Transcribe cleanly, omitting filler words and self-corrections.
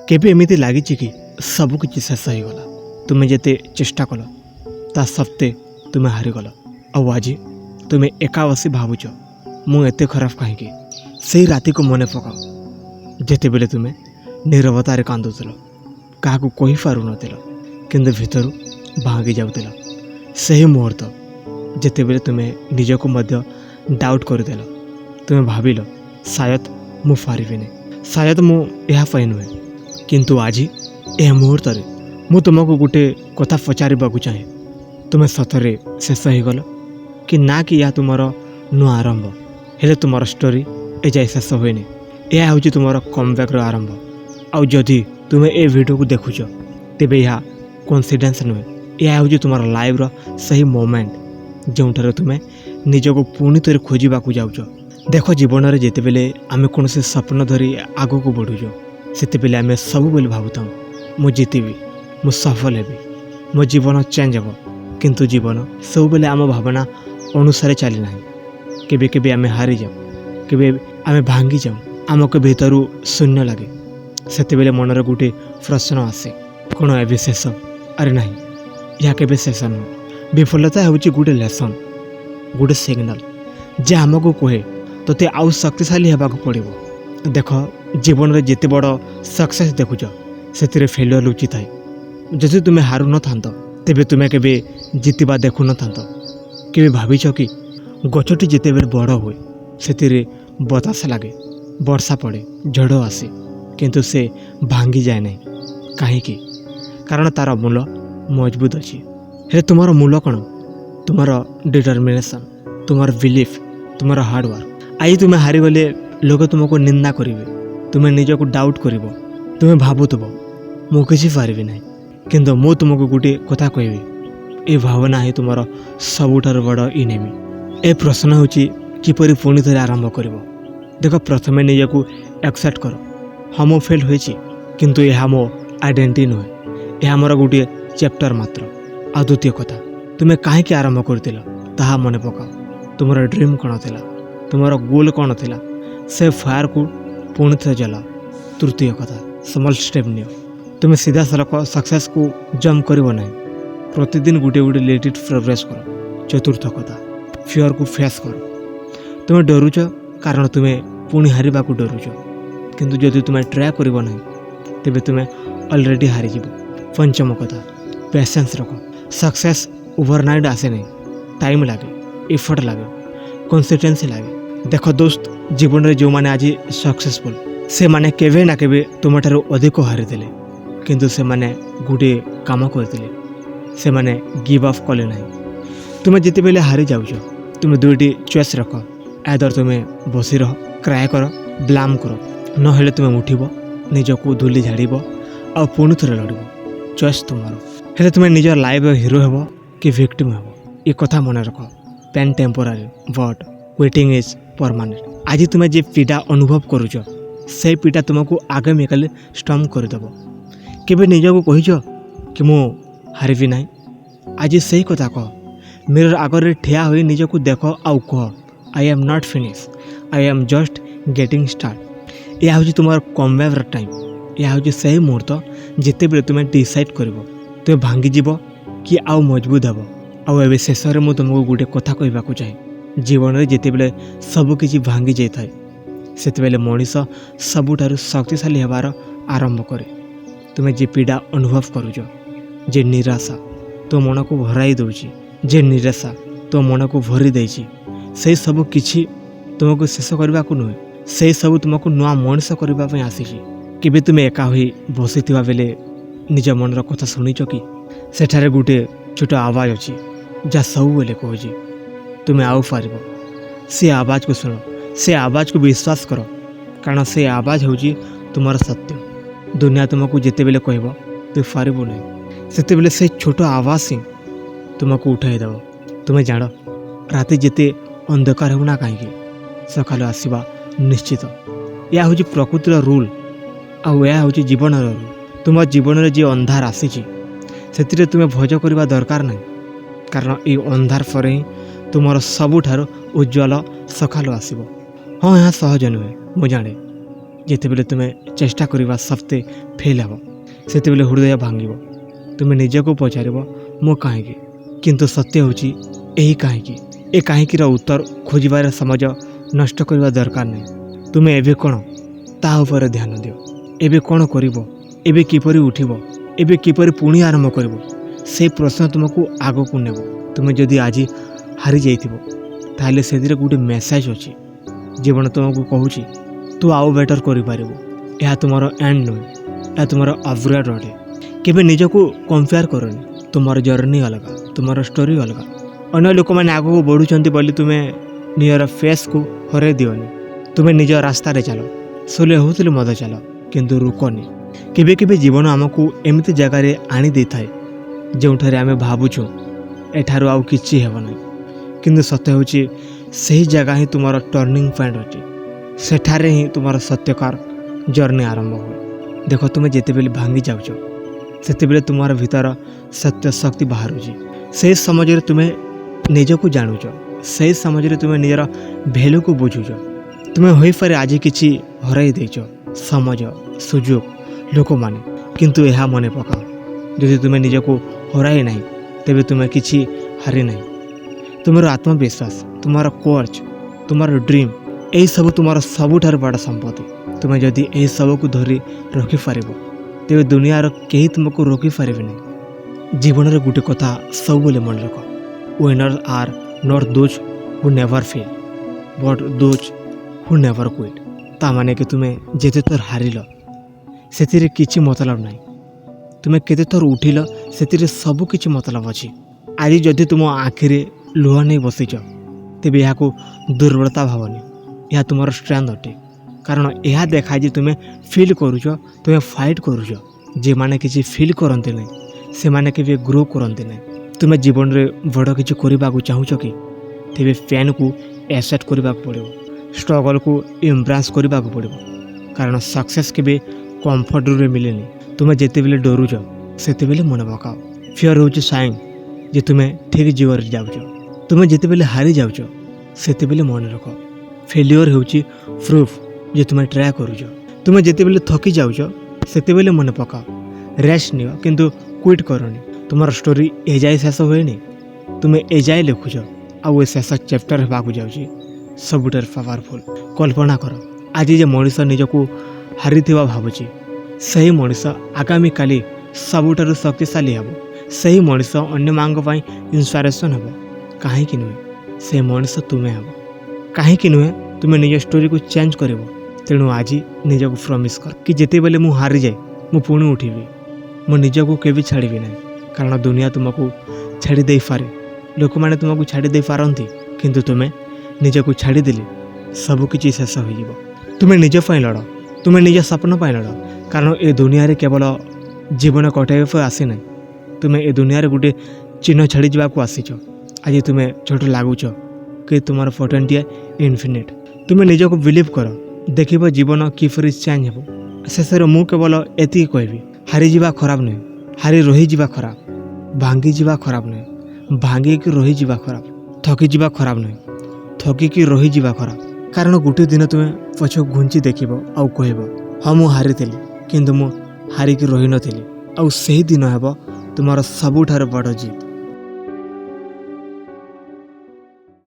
केबे एमिति लागिछि कि सब किछि शेष होगला तुमे जेते चेष्टा कल ता सत्ते तुमे हारिगल आ आज तुमे एका बसी भावुच मु एते खराब कहीं से राति को मने पकाओ जेते बेले तुमे नीरवतार कांदुल क्या कही पार नथिल किंतु भितर भांगी जाउतिल सही मुहूर्त जेते बेले तुमे निजको मध्य डाउट करदेल तुमे भाविल शायद मु पारिबिनी शायद मु यह पाई नुहे किंतु आज यह मुहूर्त मु तुमको गोटे कथा पचारिबाकू चाहे तुमे सतरे शेष होगल कि ना कि या तुमर नुआ आरंभ हेले तुमर स्टोरी एजाए शेष हुएनि यह हूँ तुमर कमब्याक आरंभ आउ जदि तुमे ए वीडियो को देखुच तेबे यह कोइंसिडेंस नुहे यह हूँ तुमर लाइफ सही मोमेंट जोठार तुमे निजको पुणी थोड़े खोजवाक जाऊच देख जीवन में जिते बेले आम कौन से स्वप्न धरी आग को बढ़ुच से बेले आम सब बेले भावुँ मु जीतबी मु सफल हेबी मो जीवन चेंज हे किंतु जीवन सब बेले आम भावना अनुसार चली ना केबे केबे आम हारी जाऊ केबे आम भांगी जाऊँ आमको भीतर शून्य लगे से बेले मनर गोटे प्रश्न आसे कौन ए शेष अरे ना यह केबे शेष नुह विफलता हूँ गोटे लेसन गोटे सिग्नल जे आमको कहे तोते आउ शक्तिशाली होगा पड़ो देख जीवन में जिते बड़ सक्सेस देखुच से फेल्युअर लुचि थाए जदि तुम्हें हारू न था तेबे तुम्हें केबे जितवा देखु न था केबे भाविच कि गछटी जिते बेले बड़ हुए से बतास लगे वर्षा पड़े झड़ आसे किंतु से भांगी जाए ना कहीं कारण तार मूल मजबूत अच्छी हेले तुमर मूल कौन तुमर डिटर्मिनेशन तुमर बिलीफ तुमर हार्डवर्क आज तुम्हें हारीगले लोग तुमको निंदा करेंगे तुम्हें निजक डाउट कर तुम्हें भावुव मु किसी पारिबी ना किंतु मु तुमको गोटे कथा कहबी ए भावना ही तुमर सबुठार बड़ इनेमी ए प्रश्न हूँ किपरि पुणी थे आरंभ कर देख प्रथमे निजक एक्सेप्ट कर हाँ मु फेल होइछि किंतु यह मो आइडेंटिटी नुहे यह मोर गोटे चैप्टर मात्र आ द्वितीय कथा तुम्हें कहीं आरंभ कर ताहा मन पकाओ तुमर ड्रीम कौन थिला तुमर गोल कौन थिला से फायर को पुणी थे जलाओ तृतीय कथा स्मॉल स्टेप नियो तुम्हें सीधा सड़क सक्सेस को जम्प करिवो ना प्रतिदिन गोटे गोटे लेट इट प्रोग्रेस करो चतुर्थ कथा फियर को फेस करो तुम्हें डरुच कारण तुम्हें पुणी हारिबा को डरुच किंतु जदि तुम्हें ट्राए करिवो ना तेबे तुम्हें ऑलरेडी हारी जीव पंचम कथा पेशेंस रख सक्सेस ओवरनाइट आसे नहीं टाइम लगे एफर्ट लगे कंसिस्टेंसी लगे देख दोस्त जीवन में जो मैंने आज सक्सेसफुल से माने केवे ना केवे तुम ठारू अधिक हारिदेले किंतु से माने गोटे काम करते से माने गिव अप कले ना तुम्हें जिते बेले हारी जाऊच तुम्हें दुईटी चॉइस रख आदर तुम्हें बसी रह क्राए कर ब्लाम कर न तुम्हें उठब निजक धूली झाड़ आ पुणी थे लड़ चॉइस तुम्हार हेले तुम्हें निज लाइफ हिरो हेब कि विक्टिम हेब ये कथा मन रख pain temporary but waiting is permanent आज तुम्हें जे पीड़ा अनुभव करुच से पीड़ा तुमको आगामीकाल स्ट्रॉन्ग करदेव केबे निजको कहीच कि मु हारिबी ना आज से कथा कह मिरर आगे ठिया हो निजको देख आउ कह I am not finish I am just getting start यह हूँ तुम कमब्याक टाइम यह हूँ से मुहूर्त जिते बेले तुम्हें डिसाइड कर तुम्हें भांगी जीव कि आउ मजबूत हे आउ शेष में मुझे तुमको गोटे कथा कहवाक चाहे जीवन में जिते बेले सबकि भांगी जाए से मनीष सबुठारु शक्तिशाली होबार आरंभ करे तुम्हें जे पीड़ा अनुभव करुच जे निराशा तो मन को भराई दौची जे निराशा तो मन को भरी देछि से सब किछि तुमको शेष करने को नुहे से सब तुमको नुआ मनीष करने आसी केबे तुम्हें एका होई बसी बेले निज मनर कथा शुणिच कि सेठारे गोटे छोट आवाज अच्छी जहाँ सब बेले कहे तुम्हें आउ पार से आवाज को शुण से आवाज को विश्वास कर कारण से आवाज हूँ तुम सत्य दुनिया तुमको जिते बेले कह तु पारू ना से बेले से छोट आवाज ही तुमको उठाईदेव तुम्हें जान राति जिते अंधकार होना कहीं सकाल आसवा निश्चित यह हूँ प्रकृतिर रूल आया हूँ जीवन रूल तुम जीवन में जी अंधार आसी से तुम्हें भोज करवा दरकार नहीं कारण ये अंधार पर ही तुम सबुठार उज्ज्वल सकाल आसब हाँ यहाँ सहज नुहे मु जाने ଯେତେବେଳେ ତୁମେ ଚେଷ୍ଟା କରିବା ସତ୍ତ୍ୱେ ଫେଲ୍ ହେବ ସେତେବେଳେ ହୃଦୟ ଭାଙ୍ଗିବ। ତୁମେ ନିଜକୁ ପଚାରିବ ମୁଁ କାହିଁକି, କିନ୍ତୁ ସତ୍ୟ ହେଉଛି ଏହି କାହିଁକି। ଏ କାହିଁକିର ଉତ୍ତର ଖୋଜିବାରେ ସମାଜ ନଷ୍ଟ କରିବା ଦରକାର ନାହିଁ। ତୁମେ ଏବେ କ'ଣ ତାହା ଉପରେ ଧ୍ୟାନ ଦିଅ। ଏବେ କ'ଣ କରିବ, ଏବେ କିପରି ଉଠିବ, ଏବେ କିପରି ପୁଣି ଆରମ୍ଭ କରିବ, ସେଇ ପ୍ରଶ୍ନ ତୁମକୁ ଆଗକୁ ନେବ। ତୁମେ ଯଦି ଆଜି ହାରିଯାଇଥିବ ତାହେଲେ ସେଥିରେ ଗୋଟେ ମେସେଜ୍ ଅଛି। ଜୀବନ ତୁମକୁ କହୁଛି ତୁ ଆଉ ବେଟର୍ କରିପାରିବୁ। ଏହା ତୁମର ଏଣ୍ଡ ନୁହେଁ, ଏହା ତୁମର ଅପଗ୍ରେଡ୍ ଅଟେ। କେବେ ନିଜକୁ କମ୍ପେୟାର କରନି। ତୁମର ଜର୍ଣ୍ଣି ଅଲଗା, ତୁମର ଷ୍ଟୋରି ଅଲଗା। ଅନ୍ୟ ଲୋକମାନେ ଆଗକୁ ବଢ଼ୁଛନ୍ତି ବୋଲି ତୁମେ ନିଜର ଫେସ୍କୁ ହରାଇ ଦିଅନି। ତୁମେ ନିଜ ରାସ୍ତାରେ ଚାଲ, ସୋଲେ ହେଉଥିଲେ ମଧ୍ୟ ଚାଲ, କିନ୍ତୁ ରୁକନି। କେବେ କେବେ ଜୀବନ ଆମକୁ ଏମିତି ଜାଗାରେ ଆଣି ଦେଇଥାଏ ଯେଉଁଠାରେ ଆମେ ଭାବୁଛୁ ଏଠାରୁ ଆଉ କିଛି ହେବ ନାହିଁ, କିନ୍ତୁ ସତ୍ୟ ହେଉଛି ସେହି ଜାଗା ହିଁ ତୁମର ଟର୍ଣ୍ଣିଂ ପଏଣ୍ଟ ଅଛି। ସେଠାରେ ହିଁ ତୁମର ସତ୍ୟକାର ଜର୍ଣ୍ଣି ଆରମ୍ଭ ହୁଏ। ଦେଖ, ତୁମେ ଯେତେବେଳେ ଭାଙ୍ଗି ଯାଉଛ ସେତେବେଳେ ତୁମର ଭିତର ସତ୍ୟ ଶକ୍ତି ବାହାରୁଛି। ସେହି ସମାଜରେ ତୁମେ ନିଜକୁ ଜାଣୁଛ, ସେହି ସମାଜରେ ତୁମେ ନିଜର ଭ୍ୟାଲୁକୁ ବୁଝୁଛ। ତୁମେ ହୋଇପାରେ ଆଜି କିଛି ହରାଇ ଦେଇଛ, ସମାଜ, ସୁଯୋଗ, ଲୋକମାନେ, କିନ୍ତୁ ଏହା ମନେ ପକାଅ ଯଦି ତୁମେ ନିଜକୁ ହରାଇ ନାହିଁ ତେବେ ତୁମେ କିଛି ହାରି ନାହିଁ। ତୁମର ଆତ୍ମବିଶ୍ୱାସ, ତୁମର କୋଚ୍, ତୁମର ଡ୍ରିମ୍, ଏହିସବୁ ତୁମର ସବୁଠାରୁ ବଡ଼ ସମ୍ପତ୍ତି। ତୁମେ ଯଦି ଏହିସବୁକୁ ଧରି ରଖିପାରିବ ତେବେ ଦୁନିଆର କେହି ତୁମକୁ ରୋକିପାରିବେ ନାହିଁ। ଜୀବନରେ ଗୋଟେ କଥା ସବୁବେଳେ ମନେ ରଖ, winners are not those who never fail but those who never quit. ତା ମାନେ କି ତୁମେ ଯେତେଥର ହାରିଲ ସେଥିରେ କିଛି ମତଲବ ନାହିଁ, ତୁମେ କେତେଥର ଉଠିଲ ସେଥିରେ ସବୁ କିଛି ମତଲବ ଅଛି। ଆଜି ଯଦି ତୁମ ଆଖିରେ ଲୁହ ନେଇ ବସିଛ ତେବେ ଏହାକୁ ଦୁର୍ବଳତା ଭାବନି, ଏହା ତୁମର ଷ୍ଟ୍ରେନ୍ଥ ଅଟେ। କାରଣ ଏହା ଦେଖାଏ ଯେ ତୁମେ ଫିଲ୍ କରୁଛ, ତୁମେ ଫାଇଟ୍ କରୁଛ। ଯେଉଁମାନେ କିଛି ଫିଲ୍ କରନ୍ତି ନାହିଁ ସେମାନେ କେବେ ଗ୍ରୋ କରନ୍ତି ନାହିଁ। ତୁମେ ଜୀବନରେ ବଡ଼ କିଛି କରିବାକୁ ଚାହୁଁଛ କି, ତେବେ ପେନ୍କୁ ଆକ୍ସେପ୍ଟ କରିବାକୁ ପଡ଼ିବ, ଷ୍ଟ୍ରଗଲ୍କୁ ଏମ୍ବ୍ରାସ୍ କରିବାକୁ ପଡ଼ିବ। କାରଣ ସକ୍ସେସ୍ କେବେ କମ୍ଫର୍ଟରେ ମିଳେନି। ତୁମେ ଯେତେବେଳେ ଡରୁଛ ସେତେବେଳେ ମନେ ପକାଅ ଫିୟର୍ ହେଉଛି ସାଇନ୍ ଯେ ତୁମେ ଠିକ୍ ଦିଗରେ ଯାଉଛ। ତୁମେ ଯେତେବେଳେ ହାରି ଯାଉଛ ସେତେବେଳେ ମନେ ରଖ ଫେଲିଓର ହେଉଛି ପ୍ରୁଫ୍ ଯେ ତୁମେ ଟ୍ରାଏ କରୁଛ। ତୁମେ ଯେତେବେଳେ ଥକି ଯାଉଛ ସେତେବେଳେ ମନେ ପକାଅ ରେଷ୍ଟ ନିଅ, କିନ୍ତୁ କ୍ୱିଟ୍ କରନି। ତୁମର ଷ୍ଟୋରି ଏଯାଏ ଶେଷ ହୁଏନି, ତୁମେ ଏଯାଏ ଲେଖୁଛ, ଆଉ ଏ ଶେଷ ଚାପ୍ଟର ହେବାକୁ ଯାଉଛି ସବୁଠାରୁ ପାୱାରଫୁଲ୍। କଳ୍ପନା କର ଆଜି ଯେ ମଣିଷ ନିଜକୁ ହାରିଥିବା ଭାବୁଛି ସେହି ମଣିଷ ଆଗାମୀକାଲି ସବୁଠାରୁ ଶକ୍ତିଶାଳୀ ହେବ। ସେହି ମଣିଷ ଅନ୍ୟମାନଙ୍କ ପାଇଁ ଇନ୍ସପିରେସନ୍ ହେବ। କାହିଁକି ନୁହେଁ, ସେ ମଣିଷ ତୁମେ ହେବ। କାହିଁକି ନୁହେଁ, ତୁମେ ନିଜ ଷ୍ଟୋରିକୁ ଚେଞ୍ଜ କରିବ। ତେଣୁ ଆଜି ନିଜକୁ ପ୍ରମିସ୍ କର କି ଯେତେବେଳେ ମୁଁ ହାରିଯାଏ ମୁଁ ପୁଣି ଉଠିବି। ମୁଁ ନିଜକୁ କେବେ ଛାଡ଼ିବି ନାହିଁ। କାରଣ ଦୁନିଆ ତୁମକୁ ଛାଡ଼ି ଦେଇପାରେ, ଲୋକମାନେ ତୁମକୁ ଛାଡ଼ି ଦେଇପାରନ୍ତି, କିନ୍ତୁ ତୁମେ ନିଜକୁ ଛାଡ଼ିଦେଲେ ସବୁକିଛି ଶେଷ ହୋଇଯିବ। ତୁମେ ନିଜ ପାଇଁ ଲଢ଼, ତୁମେ ନିଜ ସ୍ୱପ୍ନ ପାଇଁ ଲଢ଼। କାରଣ ଏ ଦୁନିଆରେ କେବଳ ଜୀବନ କଟାଇବା ପାଇଁ ଆସିନାହିଁ, ତୁମେ ଏ ଦୁନିଆରେ ଗୋଟେ ଚିହ୍ନ ଛାଡ଼ି ଯିବାକୁ ଆସିଛ। ଆଜି ତୁମେ ଛୋଟ ଲାଗୁଛ କି ତୁମର ପଟେନ୍ସିଆଲ ଇନଫିନିଟ୍। ତୁମେ ନିଜକୁ ବିଲିଭ୍ କର, ଦେଖିବ ଜୀବନ କିପରି ଚେଞ୍ଜ ହେବ। ଶେଷରେ ମୁଁ କେବଳ ଏତିକି କହିବି, ହାରିଯିବା ଖରାପ ନୁହେଁ, ହାରି ରହିଯିବା ଖରାପ। ଭାଙ୍ଗିଯିବା ଖରାପ ନୁହେଁ, ଭାଙ୍ଗିକି ରହିଯିବା ଖରାପ। ଥକିଯିବା ଖରାପ ନୁହେଁ, ଥକିକି ରହିଯିବା ଖରାପ। କାରଣ ଗୋଟିଏ ଦିନ ତୁମେ ପଛକୁ ଘୁଞ୍ଚି ଦେଖିବ ଆଉ କହିବ ହଁ ମୁଁ ହାରିଥିଲି, କିନ୍ତୁ ମୁଁ ହାରିକି ରହିନଥିଲି। ଆଉ ସେହି ଦିନ ହେବ ତୁମର ସବୁଠାରୁ ବଡ଼ ଜିତ୍।